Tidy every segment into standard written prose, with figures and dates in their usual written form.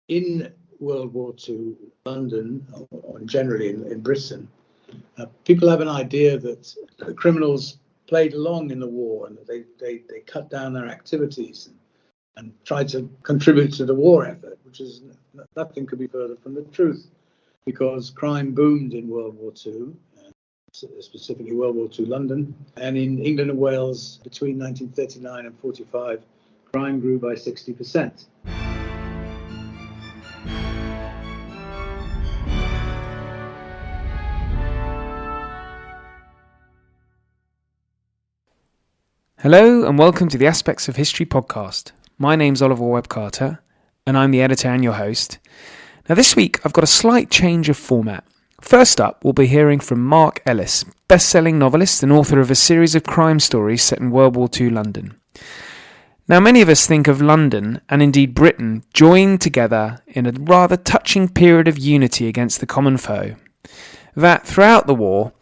in World War II, London, or generally in Britain, people have an idea that the criminals played along in the war and that they cut down their activities and tried to contribute to the war effort, which is nothing could be further from the truth, because crime boomed in World War II, specifically World War II London, and in England and Wales between 1939 and 45, crime grew by 60%. Hello and welcome to the Aspects of History podcast. My name's Oliver Webb-Carter and I'm the editor and your host. Now this week I've got a slight change of format. First up, we'll be hearing from Mark Ellis, best-selling novelist and author of a series of crime stories set in World War II London. Now many of us think of London, and indeed Britain, joined together in a rather touching period of unity against the common foe. That throughout the war,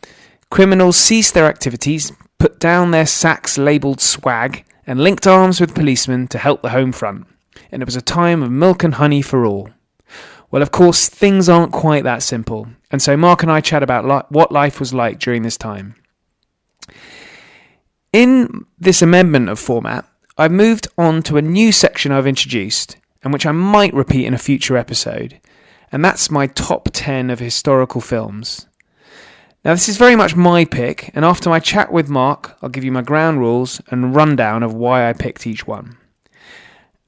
criminals ceased their activities, put down their sacks labelled swag, and linked arms with policemen to help the home front. And it was a time of milk and honey for all. Well, of course, things aren't quite that simple. And so Mark and I chat about what life was like during this time. In this amendment of format, I've moved on to a new section I've introduced, and which I might repeat in a future episode. And that's my top 10 of historical films. Now, this is very much my pick, and after my chat with Mark, I'll give you my ground rules and rundown of why I picked each one.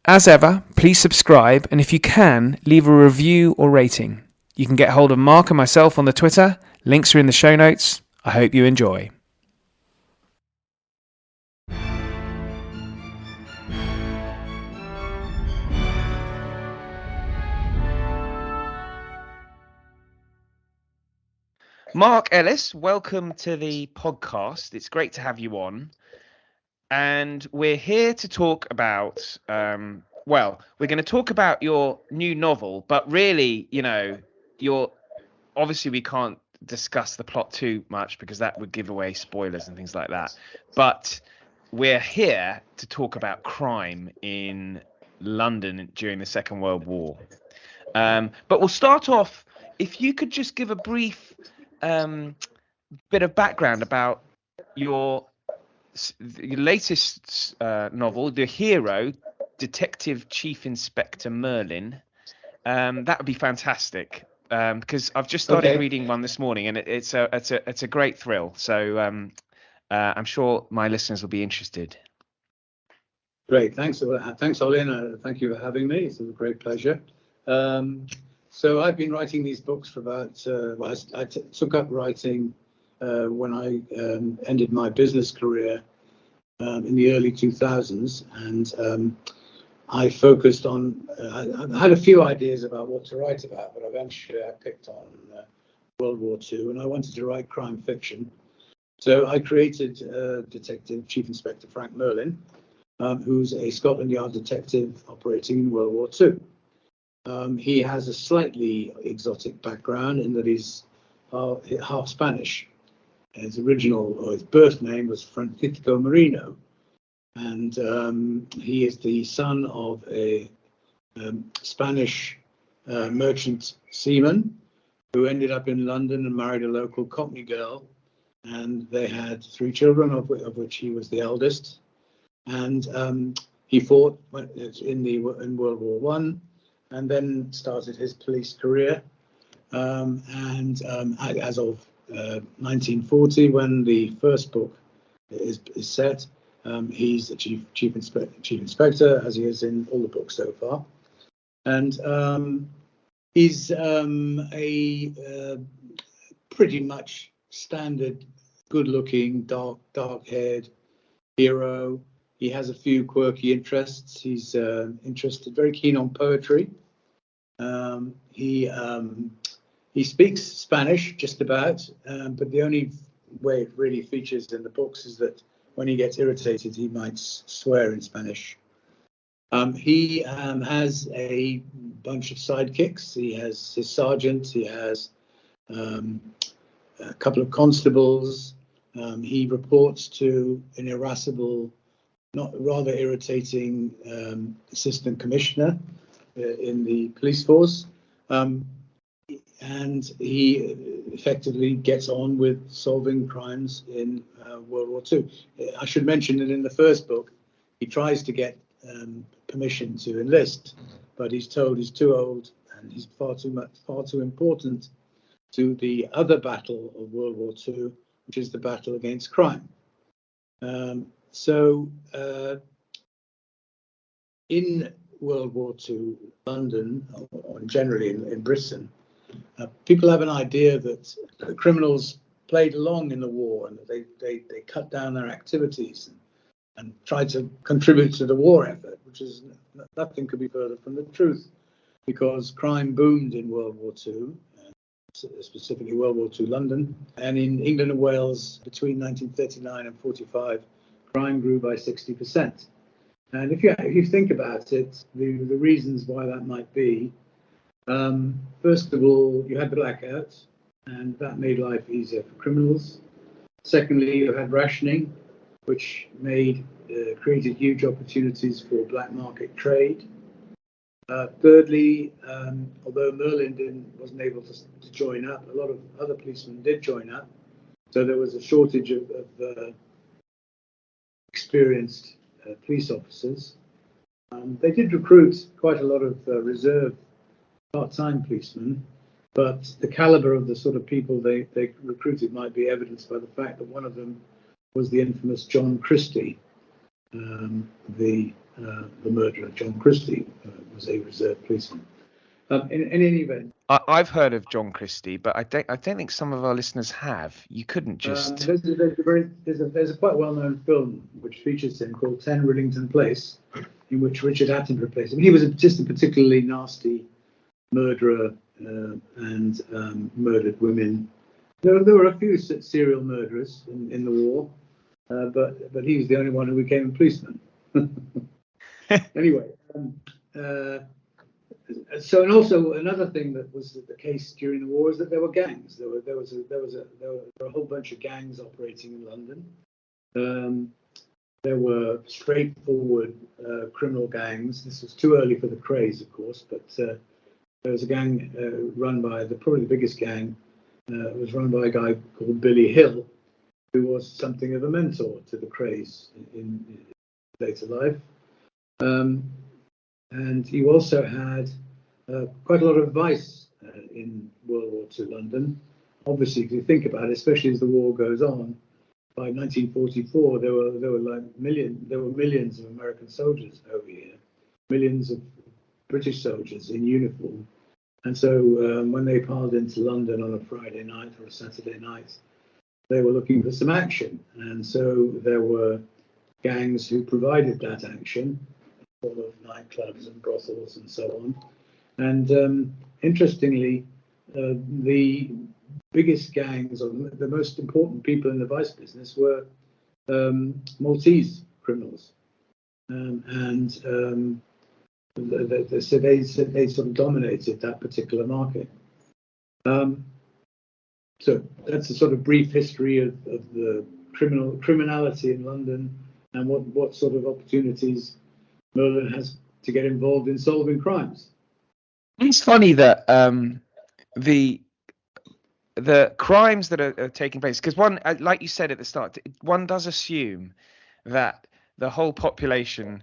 As ever, please subscribe, and if you can, leave a review or rating. You can get hold of Mark and myself on the Twitter. Links are in the show notes. I hope you enjoy. Mark Ellis, welcome to the podcast. It's great to have you on. And we're here to talk about, we're going to talk about your new novel, but really, obviously we can't discuss the plot too much because that would give away spoilers and things like that. But we're here to talk about crime in London during the Second World War. But we'll start off, if you could just give a brief bit of background about your latest novel, The Hero, Detective Chief Inspector Merlin. That would be fantastic because I've just started reading one this morning, and it's a great thrill. So I'm sure my listeners will be interested. Great, thanks, Ollie, and thank you for having me. It's a great pleasure. So I've been writing these books for about, I took up writing when I ended my business career in the early 2000s. And I focused on, I had a few ideas about what to write about, but eventually I picked on World War II, and I wanted to write crime fiction. So I created Detective Chief Inspector Frank Merlin, who's a Scotland Yard detective operating in World War II. He has a slightly exotic background in that he's half Spanish. His birth name was Francisco Marino, and he is the son of a Spanish merchant seaman who ended up in London and married a local Cockney girl, and they had 3 children, of which he was the eldest. And he fought in World War One. And then started his police career. And as of 1940, when the first book is set, he's the chief inspector, as he is in all the books so far. And he's a pretty much standard, good-looking, dark-haired hero. He has a few quirky interests. He's very keen on poetry. He speaks Spanish just about, but the only way it really features in the books is that when he gets irritated, he might swear in Spanish. He has a bunch of sidekicks. He has his sergeant. He has a couple of constables. He reports to an irascible, rather irritating assistant commissioner, in the police force, and he effectively gets on with solving crimes in World War II. I should mention that in the first book, he tries to get permission to enlist, but he's told he's too old and he's far too important to the other battle of World War II, which is the battle against crime. So in World War II, London, or generally in Britain, people have an idea that the criminals played along in the war and that they cut down their activities and tried to contribute to the war effort, which is nothing could be further from the truth, because crime boomed in World War II, specifically World War II London, and in England and Wales between 1939 and 45, crime grew by 60%. And if you think about it, the reasons why that might be, first of all, you had the blackouts, and that made life easier for criminals. Secondly, you had rationing, which created huge opportunities for black market trade. Thirdly, although Merlin wasn't able to join up, a lot of other policemen did join up, so there was a shortage of experienced police officers. They did recruit quite a lot of reserve part-time policemen, but the caliber of the sort of people they recruited might be evidenced by the fact that one of them was the infamous John Christie. The murderer, John Christie, was a reserve policeman. In any event, I've heard of John Christie, but I don't think some of our listeners have. You couldn't just. There's a quite well-known film which features him called 10 Rillington Place, in which Richard Attenborough plays him. He was just a particularly nasty murderer and murdered women. There were a few serial murderers in the war, but he was the only one who became a policeman. Anyway, so, and also another thing that was the case during the war is that there were gangs. There were a whole bunch of gangs operating in London. There were straightforward criminal gangs. This was too early for the craze, of course, but there was a gang run by probably the biggest gang. It was run by a guy called Billy Hill, who was something of a mentor to the craze in later life. And he also had quite a lot of vice in World War II London. Obviously, if you think about it, especially as the war goes on, by 1944 there were millions of American soldiers over here, millions of British soldiers in uniform, and so when they piled into London on a Friday night or a Saturday night, they were looking for some action, and so there were gangs who provided that action, full of nightclubs and brothels and so on. And interestingly, the biggest gangs, or the most important people in the vice business, were Maltese criminals, and they sort of dominated that particular market. So that's a sort of brief history of the criminality in London and what sort of opportunities Merlin has to get involved in solving crimes. It's funny that the crimes that are taking place, because one, like you said at the start, one does assume that the whole population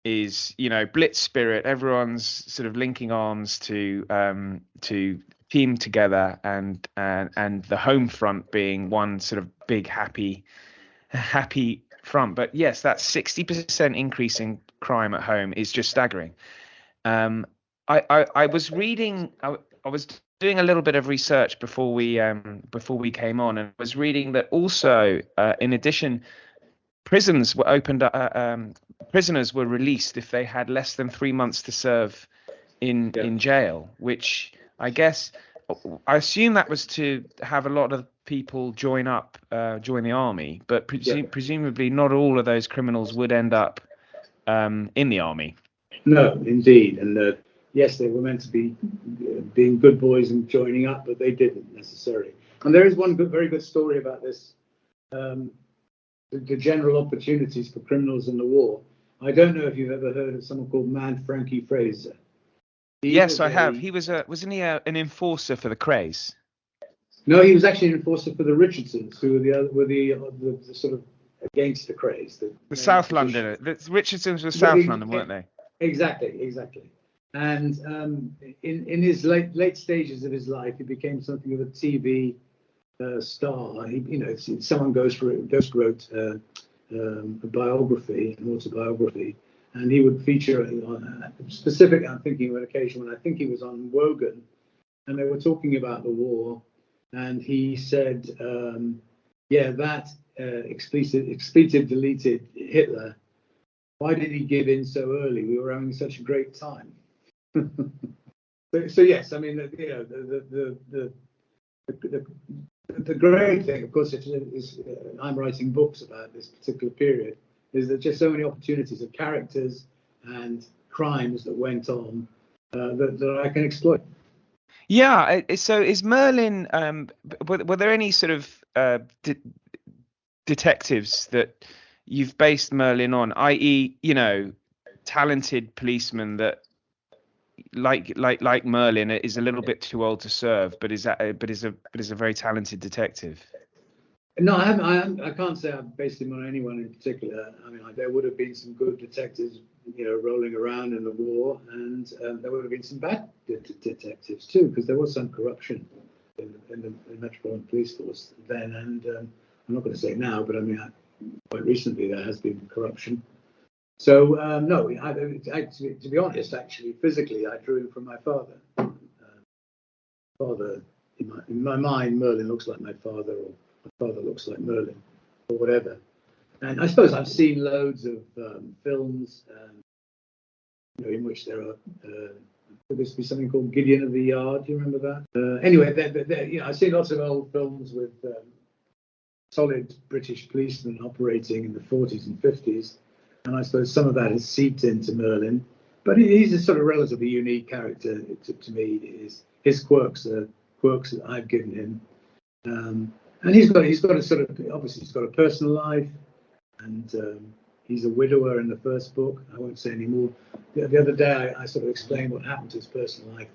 is, blitz spirit. Everyone's sort of linking arms to team together, and the home front being one sort of big happy front. But yes, that 60% increase in crime at home is just staggering. I was reading. I was doing a little bit of research before we came on, and was reading that also, in addition, prisons were opened. Prisoners were released if they had less than 3 months to serve in jail, which I assume that was to have a lot of people join the army, but presumably not all of those criminals would end up in the army. No, indeed, and yes, they were meant to be being good boys and joining up, but they didn't necessarily. And there is one very good story about this, the general opportunities for criminals in the war. I don't know if you've ever heard of someone called Mad Frankie Fraser. Yes, I have. He was wasn't he an enforcer for the Krays? No, he was actually an enforcer for the Richardsons, who were the sort of against the Krays. The South Londoner. The Richardsons were South London, weren't they? Exactly. And in his late stages of his life, he became something of a TV star. Someone wrote a biography, an autobiography, and he would feature on specific. I'm thinking of an occasion when I think he was on Wogan, and they were talking about the war, and he said, that expletive deleted Hitler. Why did he give in so early? We were having such a great time. so yes, I mean, the great thing, of course, is I'm writing books about this particular period, is that just so many opportunities of characters and crimes that went on that I can exploit. Yeah. So is Merlin? Were there any sort of detectives that you've based Merlin on, i.e., talented policeman that, like Merlin, is a little bit too old to serve, but is a very talented detective? No, I can't say I've based him on anyone in particular. I mean, there would have been some good detectives, rolling around in the war, and there would have been some bad detectives too, because there was some corruption in the Metropolitan Police Force then, and I'm not going to say now, but I mean, quite recently there has been corruption. So no, to be honest, actually, physically, I drew him from my father. In my mind, Merlin looks like my father, or my father looks like Merlin, or whatever. And I suppose I've seen loads of films, in which there are. Could this be something called Gideon of the Yard? Do you remember that? Anyway, I've seen lots of old films with solid British policemen operating in the 40s and 50s. And I suppose some of that has seeped into Merlin, but he's a sort of relatively unique character to me. His quirks are quirks that I've given him, and he's got a sort of, obviously he's got a personal life, and he's a widower in the first book. I won't say any more. The other day I sort of explained what happened to his personal life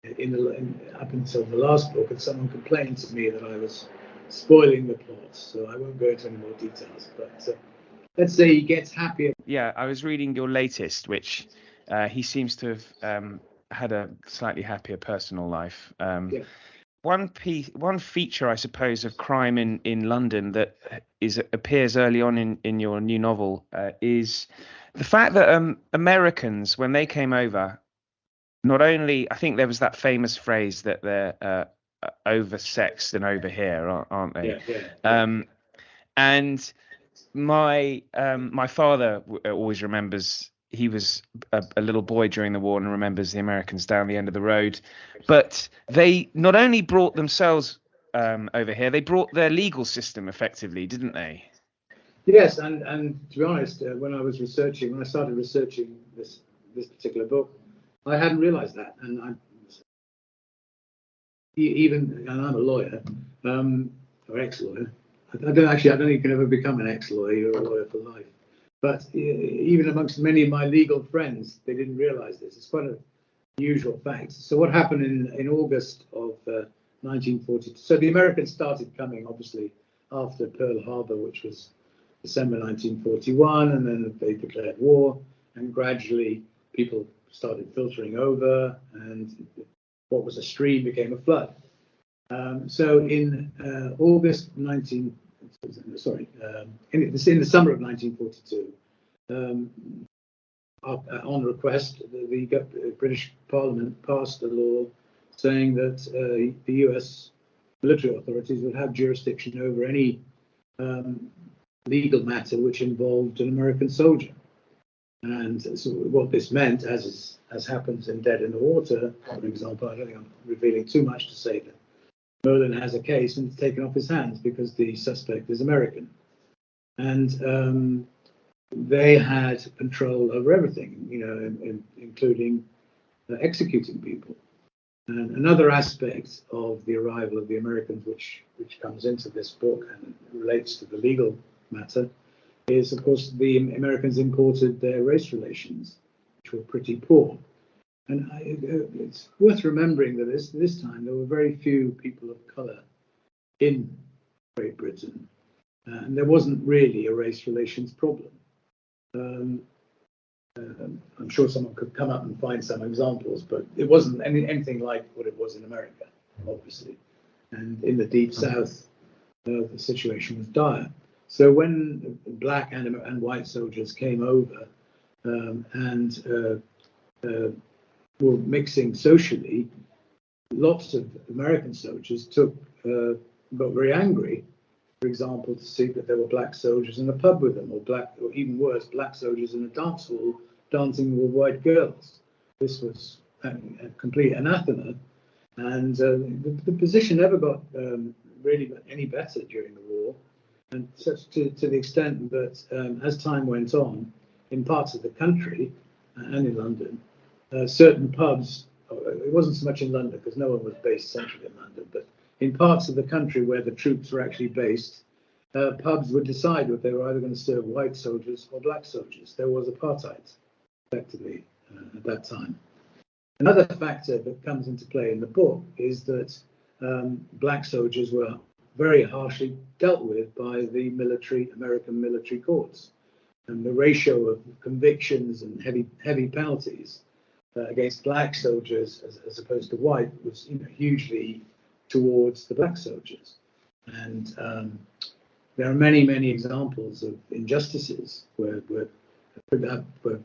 up until the last book, and someone complained to me that I was spoiling the plot, so I won't go into any more details, but. Let's say he gets happier. Yeah, I was reading your latest, which he seems to have had a slightly happier personal life. Yeah. One feature, I suppose, of crime in London that appears early on in your new novel is the fact that Americans, when they came over, not only, I think there was that famous phrase that they're oversexed and over here, aren't they? Yeah. And my father always remembers, he was a little boy during the war and remembers the Americans down the end of the road. But they not only brought themselves over here, they brought their legal system effectively, didn't they? Yes, and to be honest, when I started researching this particular book, I hadn't realised that, and I'm a lawyer, or ex-lawyer. I don't think you can ever become an ex-lawyer. You're a lawyer for life. But even amongst many of my legal friends, they didn't realise this. It's quite an unusual fact. So what happened in August of 1942? So the Americans started coming, obviously, after Pearl Harbor, which was December 1941, and then they declared war, and gradually people started filtering over, and what was a stream became a flood. So in August 19, sorry, in the summer of 1942, on request, the British Parliament passed a law saying that the US military authorities would have jurisdiction over any legal matter which involved an American soldier. And so what this meant, as happens in Dead in the Water, for example, I don't think I'm revealing too much to say that Merlin has a case and it's taken off his hands because the suspect is American. And they had control over everything, including executing people. And another aspect of the arrival of the Americans, which comes into this book and relates to the legal matter, is, of course, the Americans imported their race relations, which were pretty poor. And it's worth remembering that this time there were very few people of colour in Great Britain, and there wasn't really a race relations problem. I'm sure someone could come up and find some examples, but it wasn't anything like what it was in America, obviously. And in the Deep South, the situation was dire. So when black and white soldiers came over and were mixing socially, lots of American soldiers got very angry, for example, to see that there were black soldiers in a pub with them, or even worse, black soldiers in a dance hall dancing with white girls. This was a complete anathema, and the position never got really any better during the war, and such to the extent that as time went on, in parts of the country and in London, certain pubs, it wasn't so much in London because no one was based centrally in London, but in parts of the country where the troops were actually based, pubs would decide whether they were either going to serve white soldiers or black soldiers. There was apartheid, effectively, at that time. Another factor that comes into play in the book is that black soldiers were very harshly dealt with by the American military courts. And the ratio of convictions and heavy penalties against black soldiers as opposed to white was wugely towards the black soldiers. And there are many examples of injustices where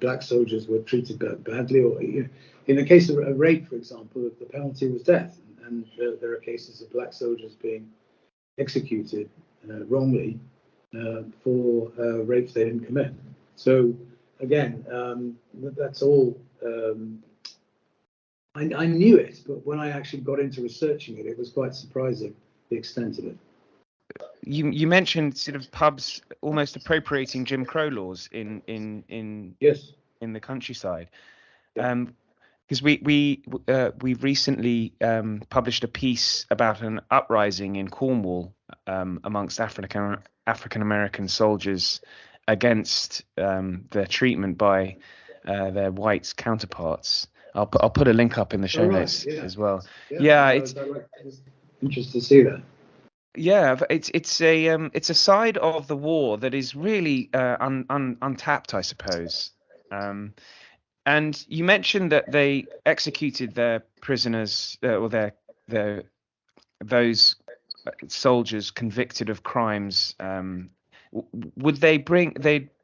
black soldiers were treated badly, or in the case of a rape, for example, the penalty was death, and there are cases of black soldiers being executed wrongly for rapes they didn't commit. So again, that's all. I knew it, but when I actually got into researching it, it was quite surprising, the extent of it. You mentioned sort of pubs almost appropriating Jim Crow laws in Yes, in the countryside. Yeah. Because we've recently published a piece about an uprising in Cornwall amongst African American soldiers against their treatment by their white counterparts. I'll put a link up in the show notes as well. It's interesting to see that. Yeah, it's a side of the war that is really untapped, I suppose. And you mentioned that they executed their prisoners or those soldiers convicted of crimes. Would they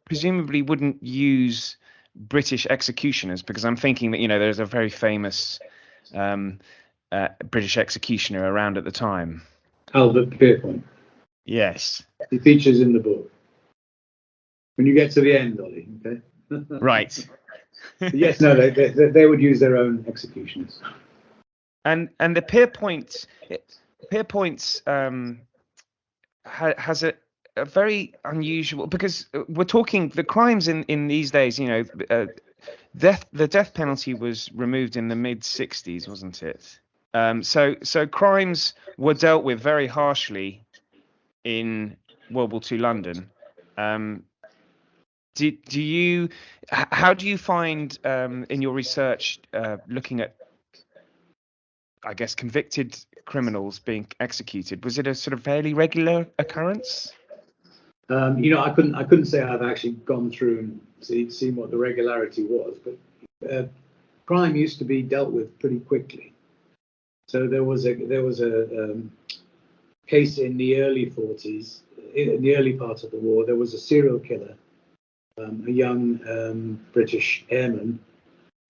presumably wouldn't use British executioners, because I'm thinking that there's a very famous British executioner around at the time. Albert Pierpoint. Yes. He features in the book. When you get to the end, Ollie, okay? Right. Yes, no, they would use their own executioners. And the Pierpoints has a very unusual, because we're talking the crimes in these days. The death penalty was removed in the mid '60s, wasn't it? So crimes were dealt with very harshly in World War II London. How do you find in your research looking at, I guess, convicted criminals being executed? Was it a sort of fairly regular occurrence? I couldn't say I've actually gone through and seen what the regularity was, but crime used to be dealt with pretty quickly. So there was a case in the early 40s, in the early part of the war. There was a serial killer, a young British airman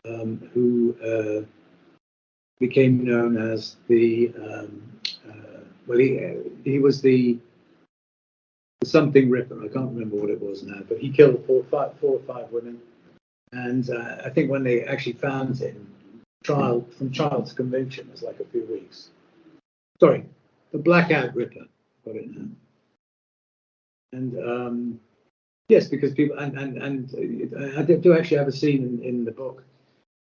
who became known as the he was the something Ripper. I can't remember what it was now, but he killed four or five women. And I think when they actually found him, from trial to conviction was like a few weeks. Sorry, the Blackout Ripper. Got it now. And yes, because people and I do actually have a scene in the book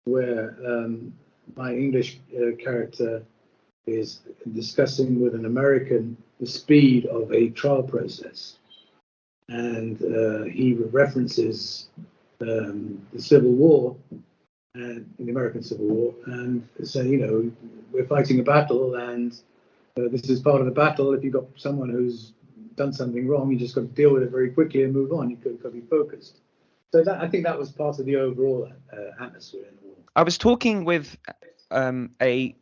where my English character is discussing with an American the speed of a trial process, and he references the Civil War and in the American Civil War, and say, we're fighting a battle, and this is part of the battle. If you've got someone who's done something wrong, you just got to deal with it very quickly and move on. You've got to be focused. So I think that was part of the overall atmosphere in the war. I was talking with a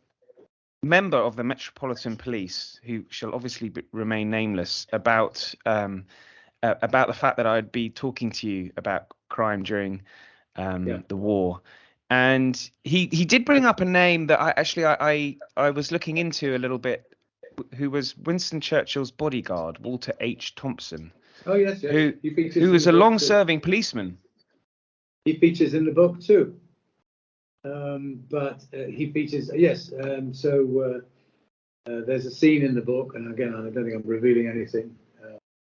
member of the Metropolitan Police, who shall obviously remain nameless, about the fact that I'd be talking to you about crime during the war. And he did bring up a name that I was looking into a little bit, who was Winston Churchill's bodyguard, Walter H. Thompson. Oh, yes. Who was a long-serving policeman. He features in the book too. But he features, yes. So there's a scene in the book, and again, I don't think I'm revealing anything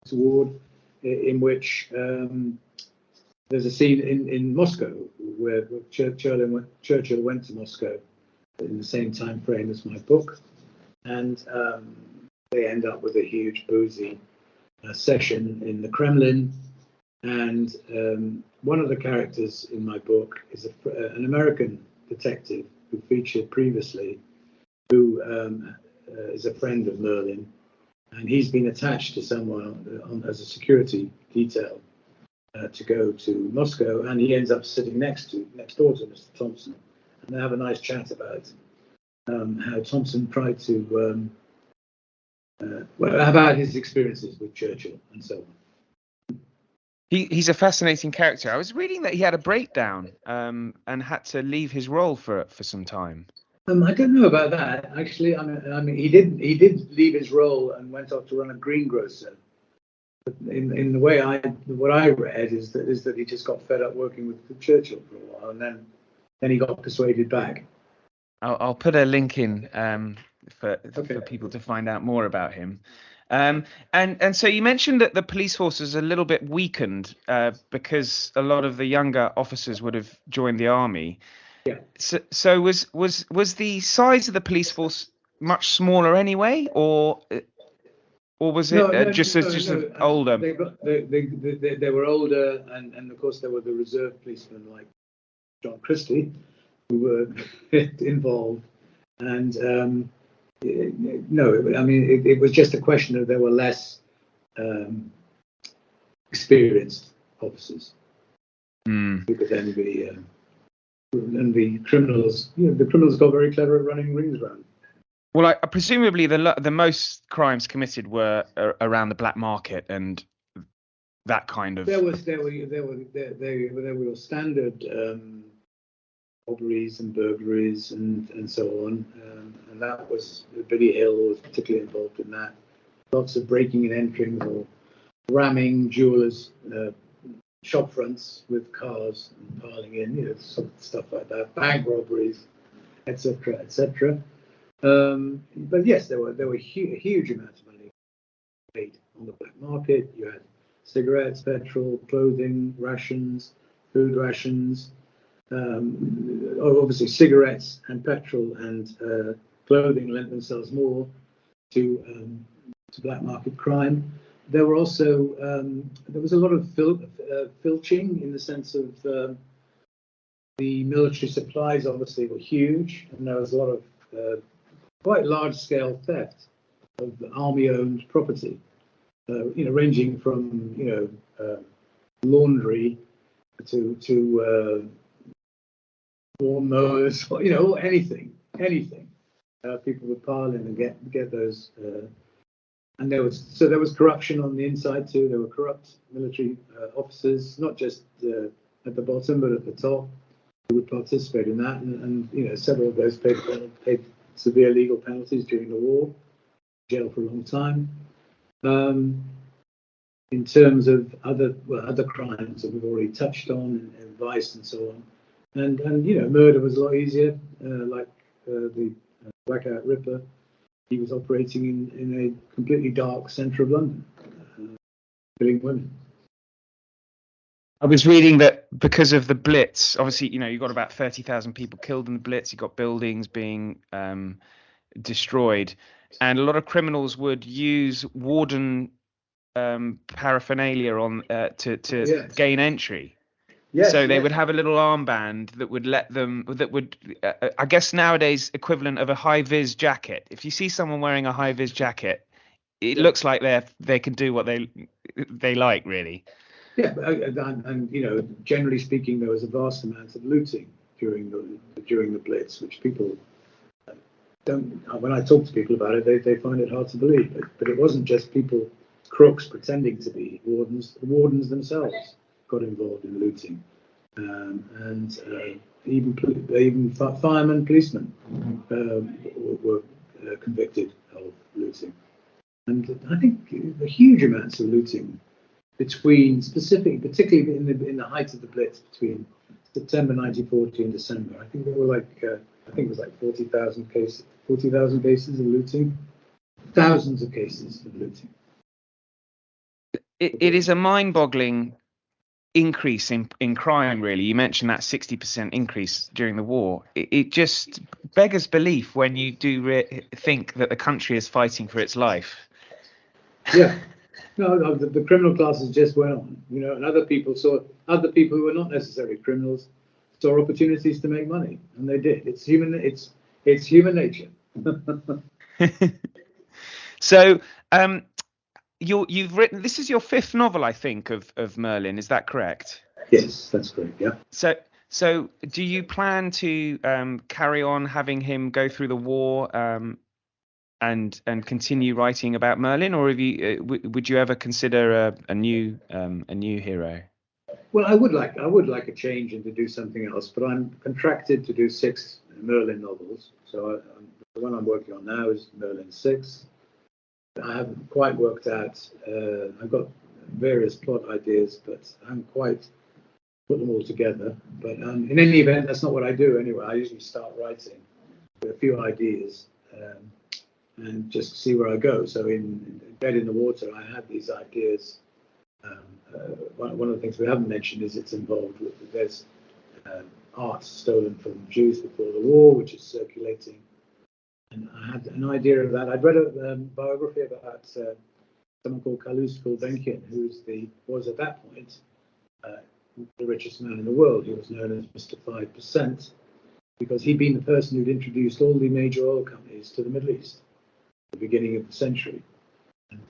toward, in which there's a scene in Moscow where Churchill went to Moscow in the same time frame as my book, and they end up with a huge boozy session in the Kremlin. And one of the characters in my book is an American detective who featured previously, who is a friend of Merlin, and he's been attached to someone as a security detail to go to Moscow, and he ends up sitting next door to Mr. Thompson, and they have a nice chat about how Thompson tried to about his experiences with Churchill and so on. He's a fascinating character. I was reading that he had a breakdown and had to leave his role for some time. I don't know about that, actually. I mean, he did leave his role and went off to run a greengrocer. But in the way what I read is that he just got fed up working with Churchill for a while, and then he got persuaded back. I'll put a link in for people to find out more about him. And so you mentioned that the police force is a little bit weakened because a lot of the younger officers would have joined the army. Yeah. So was the size of the police force much smaller anyway, or was it older? They were older, and of course there were the reserve policemen like John Christie who were involved, and no, I mean it was just a question of there were less experienced officers who could then be. And the criminals got very clever at running rings around. Well, presumably the most crimes committed were around the black market and that kind of. There were your standard robberies and burglaries and so on, and that was Billy Hill was particularly involved in that. Lots of breaking and entering or ramming jewelers' shop fronts with cars and piling in, stuff like that, bank robberies, etc., etc. But yes, there were huge amounts of money made on the black market. You had cigarettes, petrol, clothing, rations, food rations. Obviously, cigarettes and petrol and clothing lent themselves more to black market crime. There were also there was a lot of filching in the sense of the military supplies. Obviously, were huge, and there was a lot of quite large-scale theft of army-owned property. Ranging from laundry to lawnmowers, anything. People would pile in and get those. And there was corruption on the inside too. There were corrupt military officers, not just at the bottom, but at the top, who would participate in that. And several of those paid severe legal penalties during the war, jail for a long time. In terms of other crimes that we've already touched on, and vice and so on, and murder was a lot easier, like the Blackout Ripper. He was operating in a completely dark centre of London, killing women. I was reading that because of the Blitz, obviously, you got about 30,000 people killed in the Blitz. You got buildings being destroyed, and a lot of criminals would use warden paraphernalia on to gain entry. Yes, So they yes. would have a little armband that would let them, that would, I guess nowadays equivalent of a high vis jacket. If you see someone wearing a high vis jacket, it Yeah. looks like they can do what they like, really. Yeah, and generally speaking, there was a vast amount of looting during the Blitz, which people don't. When I talk to people about it, they find it hard to believe. But it wasn't just people, crooks pretending to be wardens. The wardens themselves got involved in looting, and even firemen, policemen were convicted of looting. And I think the huge amounts of looting particularly in the height of the Blitz between September 1940 and December. I think there were I think it was like 40,000 cases of looting, thousands of cases of looting. It is a mind-boggling increase in crime, really. You mentioned that 60% increase during the war. It just beggars belief when you do think that the country is fighting for its life. Yeah. No, the criminal classes just went on, and other people who were not necessarily criminals saw opportunities to make money, and they did. It's human nature. So, you've written, this is your fifth novel, I think, of Merlin. Is that correct? Yes, that's correct. Yeah. So do you plan to carry on having him go through the war and continue writing about Merlin, or have you would you ever consider a new hero? Well, I would like a change and to do something else, but I'm contracted to do 6 Merlin novels. So the one I'm working on now is Merlin 6. I haven't quite worked out. I've got various plot ideas, but I haven't quite put them all together. But in any event, that's not what I do anyway. I usually start writing with a few ideas and just see where I go. So in Dead in the Water, I had these ideas. One of the things we haven't mentioned is it's involved with there's art stolen from Jews before the war, which is circulating. And I had an idea of that. I'd read a biography about someone called Kalus Gulbenkian, who was at that point the richest man in the world. He was known as Mr. 5% because he'd been the person who'd introduced all the major oil companies to the Middle East at the beginning of the century. And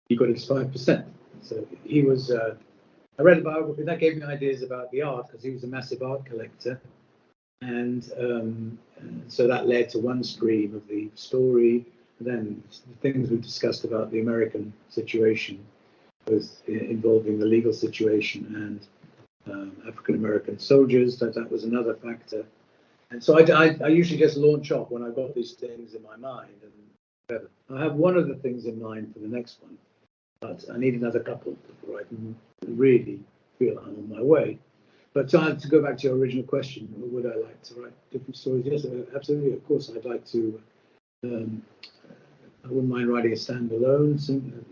he got his 5%. So he was. I read a biography that gave me ideas about the art because he was a massive art collector. And so that led to one stream of the story. Then the things we discussed about the American situation, both involving the legal situation and African American soldiers, that was another factor. And so I usually just launch off when I've got these things in my mind. And I have one of the things in mind for the next one, but I need another couple before I can really feel I'm on my way. But to go back to your original question, would I like to write different stories? Yes, absolutely. Of course, I'd like to. I wouldn't mind writing a standalone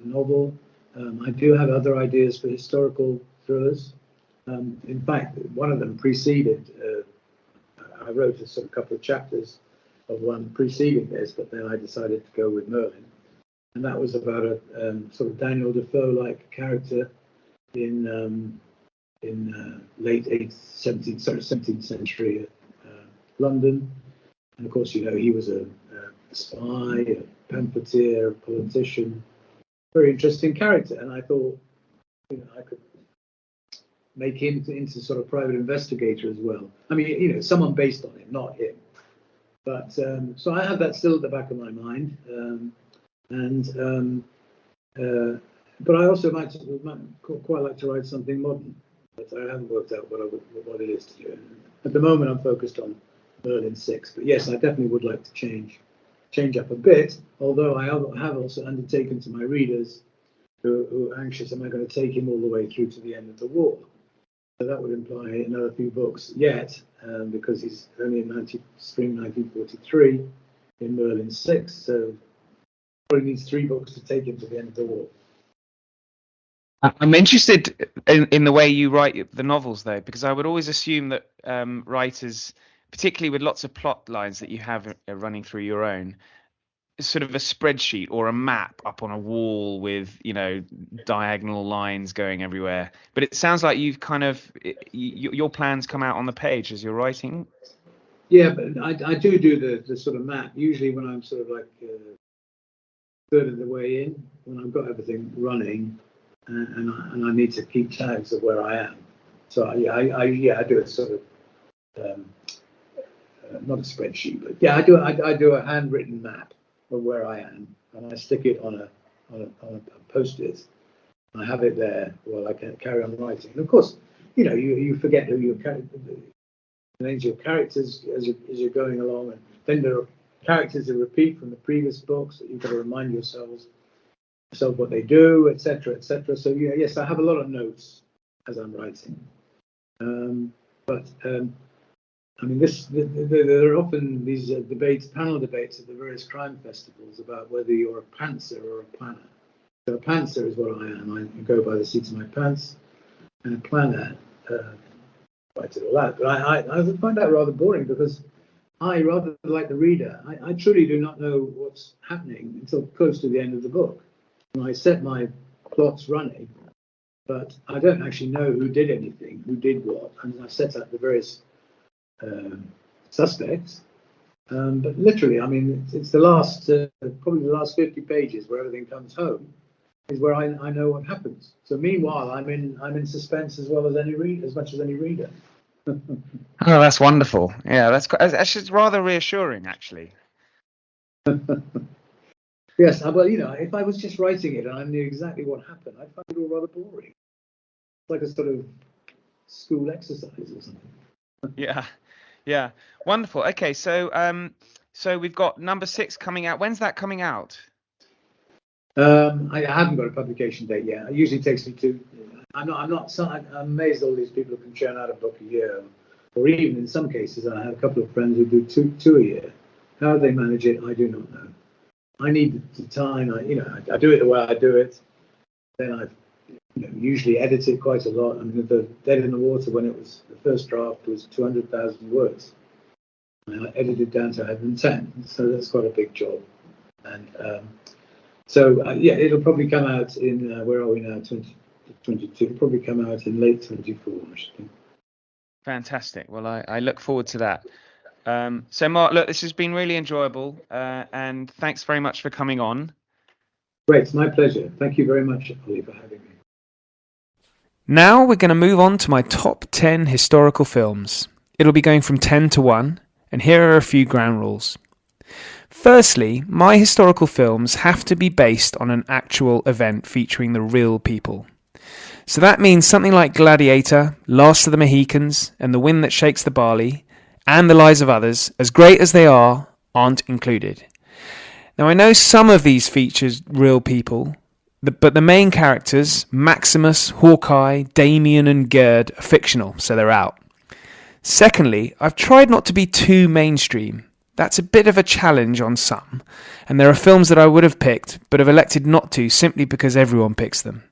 novel. I do have other ideas for historical thrillers. In fact, one of them preceded. I wrote a couple of chapters of one preceding this, but then I decided to go with Merlin, and that was about a sort of Daniel Defoe-like character in late 17th century London. And of course, he was a spy, a pamphleteer, a politician, very interesting character. And I thought, I could make him into sort of private investigator as well. I mean, someone based on him, not him. But so I have that still at the back of my mind. But I also quite like to write something modern. But I haven't worked out what it is to do. At the moment, I'm focused on Merlin 6. But yes, I definitely would like to change up a bit. Although I have also undertaken to my readers who are anxious, am I going to take him all the way through to the end of the war? So that would imply another few books yet, because he's only in spring 1943 in Merlin 6. So probably needs 3 books to take him to the end of the war. I'm interested in the way you write the novels, though, because I would always assume that writers, particularly with lots of plot lines that you have running through your own, sort of a spreadsheet or a map up on a wall with, diagonal lines going everywhere. But it sounds like you've kind of your plans come out on the page as you're writing. Yeah, but I do the sort of map usually when I'm sort of like third of the way in, when I've got everything running, and I need to keep tabs of where I am. So I do a sort of not a spreadsheet, but yeah, I do a handwritten map of where I am, and I stick it on a post-it. I have it there while I can carry on writing. And of course, you forget who your names your characters as you're going along, and then there are characters that repeat from the previous books that you've got to remind yourself what they do, etc., etc. So yes, I have a lot of notes as I'm writing. I mean, there are often these panel debates at the various crime festivals about whether you're a pantser or a planner. So a pantser is what I am. I go by the seat of my pants, and a planner writes it all out. But I would find that rather boring because I, rather like the reader, I truly do not know what's happening until close to the end of the book. And I set my plots running, but I don't actually know who did anything, who did what, and I set up the various suspects, but literally, I mean, it's the last, probably the last 50 pages where everything comes home, is where I know what happens. So meanwhile, I'm in suspense as well as as much as any reader. Oh, that's wonderful. Yeah, that's actually rather reassuring, actually. Yes, well, if I was just writing it and I knew exactly what happened, I'd find it all rather boring. It's like a sort of school exercise or something. Yeah, wonderful. Okay, so we've got number 6 coming out. When's that coming out? I haven't got a publication date yet. It usually takes me I'm amazed all these people who can churn out a book a year, or even in some cases, I have a couple of friends who do two a year. How they manage it, I do not know. I need the time. I do it the way I do it. Then I usually edit it quite a lot. I mean, the Dead in the Water, when it was the first draft, was 200,000 words. I edited down to 110, so that's quite a big job. And it'll probably come out in where are we now? 2022. It'll probably come out in late 24, I should think. Fantastic. Well, I look forward to that. So, Mark, look, this has been really enjoyable, and thanks very much for coming on. Great, it's my pleasure. Thank you very much, Ollie, for having me. Now we're going to move on to my top 10 historical films. It'll be going from 10 to 1, and here are a few ground rules. Firstly, my historical films have to be based on an actual event featuring the real people. So that means something like Gladiator, Last of the Mohicans, and The Wind That Shakes the Barley, and The Lives of Others, as great as they are, aren't included. Now, I know some of these features real people, but the main characters, Maximus, Hawkeye, Damien and Gerd, are fictional, so they're out. Secondly, I've tried not to be too mainstream. That's a bit of a challenge on some, and there are films that I would have picked, but have elected not to simply because everyone picks them.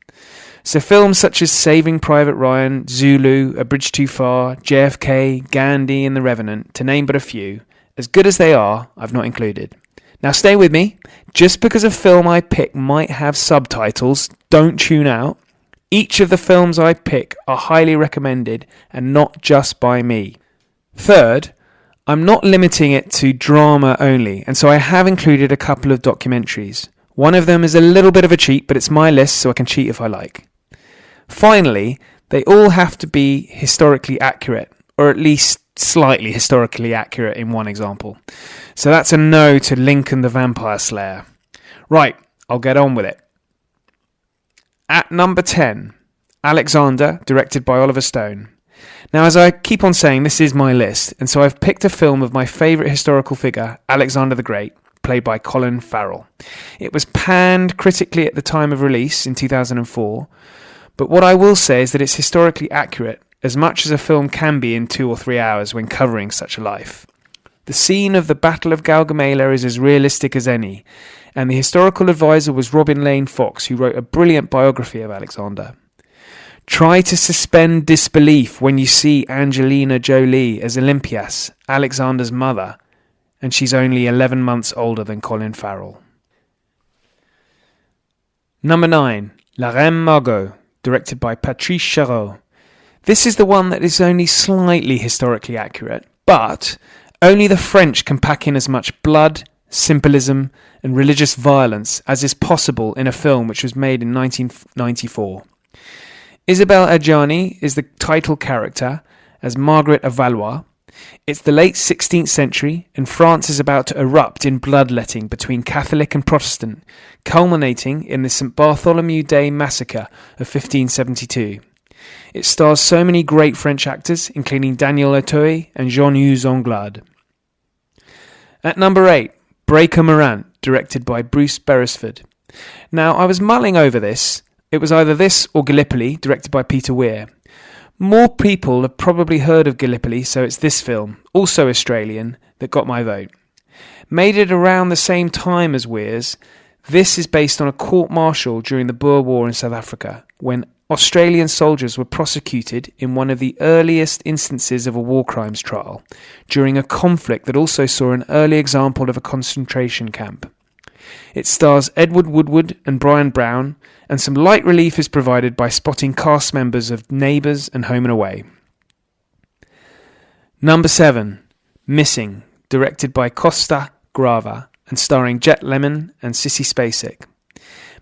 So films such as Saving Private Ryan, Zulu, A Bridge Too Far, JFK, Gandhi and The Revenant, to name but a few, as good as they are, I've not included. Now stay with me. Just because a film I pick might have subtitles, don't tune out. Each of the films I pick are highly recommended and not just by me. Third, I'm not limiting it to drama only, and so I have included a couple of documentaries. One of them is a little bit of a cheat, but it's my list, so I can cheat if I like. Finally, they all have to be historically accurate, or at least slightly historically accurate in one example. So that's a no to Lincoln the Vampire Slayer. Right, I'll get on with it. At number 10, Alexander, directed by Oliver Stone. Now, as I keep on saying, this is my list, and so I've picked a film of my favourite historical figure, Alexander the Great, played by Colin Farrell. It was panned critically at the time of release in 2004, but what I will say is that it's historically accurate, as much as a film can be in 2 or 3 hours when covering such a life. The scene of the Battle of Gaugamela is as realistic as any, and the historical advisor was Robin Lane Fox, who wrote a brilliant biography of Alexander. Try to suspend disbelief when you see Angelina Jolie as Olympias, Alexander's mother, and she's only 11 months older than Colin Farrell. Number 9, La Reine Margot, directed by Patrice Chéreau. This is the one that is only slightly historically accurate, but only the French can pack in as much blood, symbolism, and religious violence as is possible in a film which was made in 1994. Isabelle Adjani is the title character as Margaret of Valois. It's the late 16th century, and France is about to erupt in bloodletting between Catholic and Protestant, culminating in the St. Bartholomew Day massacre of 1572. It stars so many great French actors, including Daniel Auteuil and Jean-Hugues Anglade. At number 8, Breaker Morant, directed by Bruce Beresford. Now, I was mulling over this. It was either this or Gallipoli, directed by Peter Weir. More people have probably heard of Gallipoli, so it's this film, also Australian, that got my vote. Made it around the same time as Weir's, this is based on a court-martial during the Boer War in South Africa, when Australian soldiers were prosecuted in one of the earliest instances of a war crimes trial, during a conflict that also saw an early example of a concentration camp. It stars Edward Woodward and Brian Brown, and some light relief is provided by spotting cast members of Neighbours and Home and Away. Number 7, Missing, directed by Costa Grava, and starring Jet Lemon and Sissy Spacek.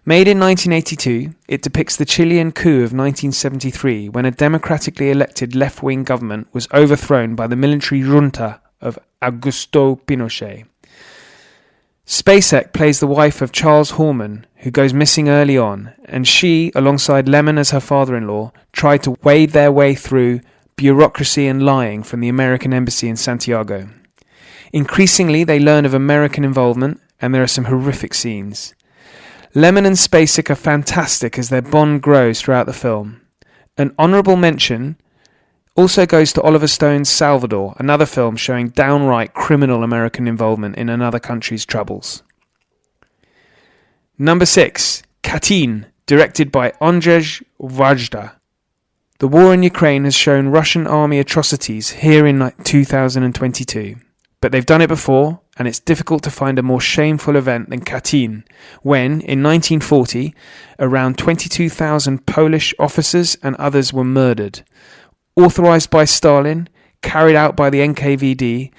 Made in 1982, it depicts the Chilean coup of 1973 when a democratically elected left-wing government was overthrown by the military junta of Augusto Pinochet. Spacek plays the wife of Charles Horman, who goes missing early on, and she, alongside Lemon as her father-in-law, try to wade their way through bureaucracy and lying from the American embassy in Santiago. Increasingly, they learn of American involvement, and there are some horrific scenes. Lemon and Spacek are fantastic as their bond grows throughout the film. An honourable mention also goes to Oliver Stone's Salvador, another film showing downright criminal American involvement in another country's troubles. Number 6, Katyn, directed by Andrzej Wajda. The war in Ukraine has shown Russian army atrocities here in 2022. But they've done it before, and it's difficult to find a more shameful event than Katyn, when, in 1940, around 22,000 Polish officers and others were murdered. Authorized by Stalin, carried out by the NKVD,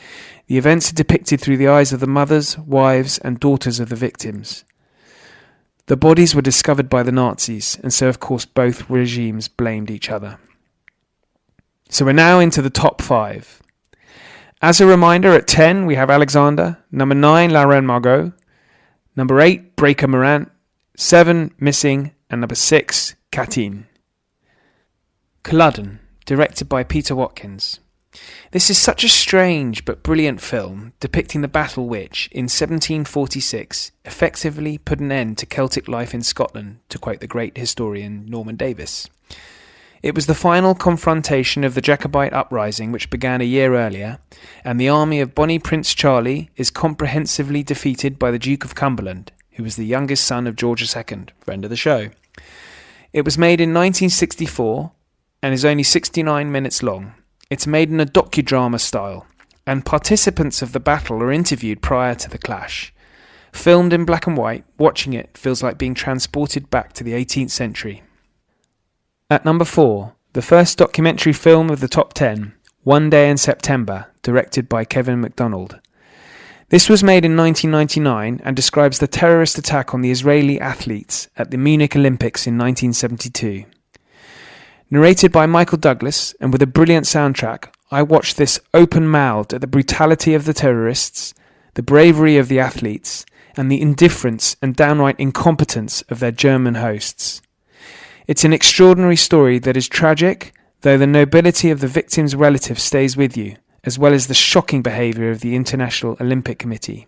the events are depicted through the eyes of the mothers, wives, and daughters of the victims. The bodies were discovered by the Nazis, and so of course both regimes blamed each other. So we're now into the top 5. As a reminder, at 10 we have Alexander, number 9 La Reine Margot, number 8 Breaker Morant, 7 Missing, and number 6 Katyn. Culloden, directed by Peter Watkins. This is such a strange but brilliant film depicting the battle which, in 1746, effectively put an end to Celtic life in Scotland, to quote the great historian Norman Davis. It was the final confrontation of the Jacobite uprising which began a year earlier, and the army of Bonnie Prince Charlie is comprehensively defeated by the Duke of Cumberland, who was the youngest son of George II, friend of the show. It was made in 1964 and is only 69 minutes long. It's made in a docudrama style, and participants of the battle are interviewed prior to the clash. Filmed in black and white, watching it feels like being transported back to the 18th century. At number 4, the first documentary film of the top 10, One Day in September, directed by Kevin MacDonald. This was made in 1999 and describes the terrorist attack on the Israeli athletes at the Munich Olympics in 1972. Narrated by Michael Douglas and with a brilliant soundtrack, I watched this open-mouthed at the brutality of the terrorists, the bravery of the athletes, and the indifference and downright incompetence of their German hosts. It's an extraordinary story that is tragic, though the nobility of the victims' relatives stays with you, as well as the shocking behaviour of the International Olympic Committee.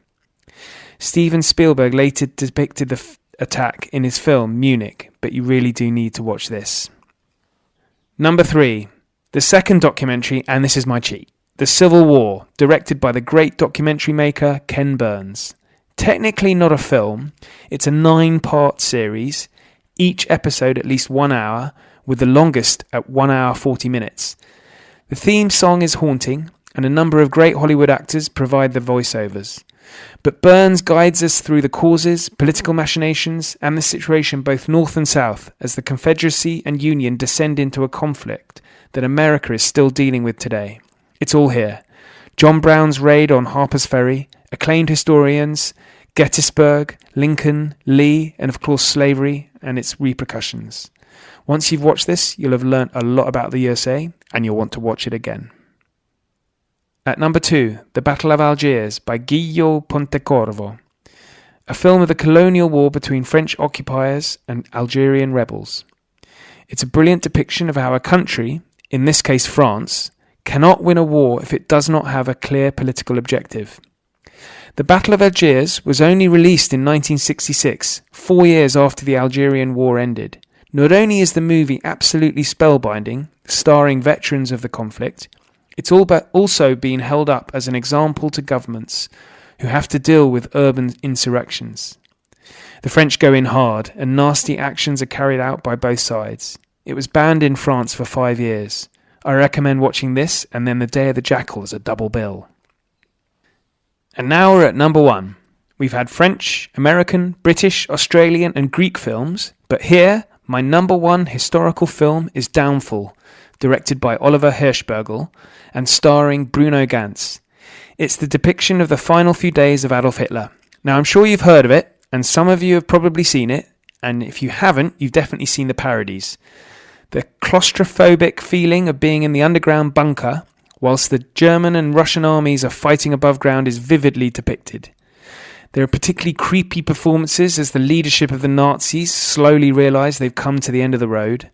Steven Spielberg later depicted the attack in his film Munich, but you really do need to watch this. Number 3, the second documentary, and this is my cheat, The Civil War, directed by the great documentary maker Ken Burns. Technically not a film, it's a 9-part series, each episode at least 1 hour, with the longest at 1 hour 40 minutes. The theme song is haunting, and a number of great Hollywood actors provide the voiceovers. But Burns guides us through the causes, political machinations, and the situation both north and south as the Confederacy and Union descend into a conflict that America is still dealing with today. It's all here. John Brown's raid on Harper's Ferry, acclaimed historians, Gettysburg, Lincoln, Lee, and of course slavery and its repercussions. Once you've watched this, you'll have learnt a lot about the USA, and you'll want to watch it again. At number 2, The Battle of Algiers by Guillo Pontecorvo, a film of the colonial war between French occupiers and Algerian rebels. It's a brilliant depiction of how a country, in this case France, cannot win a war if it does not have a clear political objective. The Battle of Algiers was only released in 1966, 4 years after the Algerian War ended. Not only is the movie absolutely spellbinding, starring veterans of the conflict, it's also been held up as an example to governments who have to deal with urban insurrections. The French go in hard, and nasty actions are carried out by both sides. It was banned in France for 5 years. I recommend watching this and then The Day of the Jackal as a double bill. And now we're at number 1. We've had French, American, British, Australian and Greek films, but here, my number 1 historical film is Downfall, directed by Oliver Hirschbergel and starring Bruno Ganz. It's the depiction of the final few days of Adolf Hitler. Now, I'm sure you've heard of it, and some of you have probably seen it, and if you haven't, you've definitely seen the parodies. The claustrophobic feeling of being in the underground bunker whilst the German and Russian armies are fighting above ground is vividly depicted. There are particularly creepy performances as the leadership of the Nazis slowly realise they've come to the end of the road.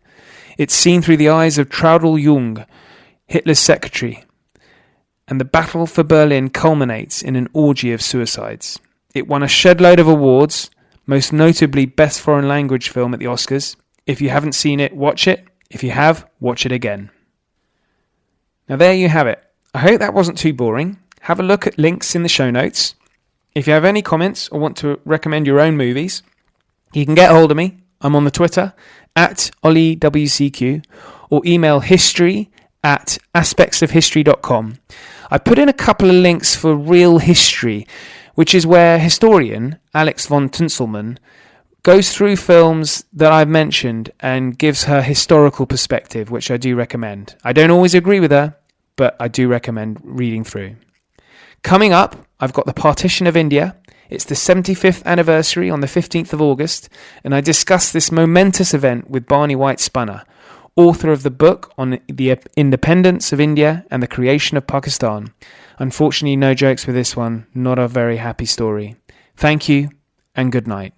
It's seen through the eyes of Traudl Jung, Hitler's secretary, and the battle for Berlin culminates in an orgy of suicides. It won a shed-load of awards, most notably Best Foreign Language Film at the Oscars. If you haven't seen it, watch it. If you have, watch it again. Now there you have it. I hope that wasn't too boring. Have a look at links in the show notes. If you have any comments or want to recommend your own movies, you can get hold of me. I'm on the Twitter at OllieWCQ or email history@aspectsofhistory.com. I put in a couple of links for Real History, which is where historian Alex von Tunselmann goes through films that I've mentioned and gives her historical perspective, which I do recommend. I don't always agree with her, but I do recommend reading through. Coming up, I've got The Partition of India. It's the 75th anniversary on the 15th of August, and I discuss this momentous event with Barney White Spunner, author of the book on the independence of India and the creation of Pakistan. Unfortunately, no jokes with this one, not a very happy story. Thank you, and good night.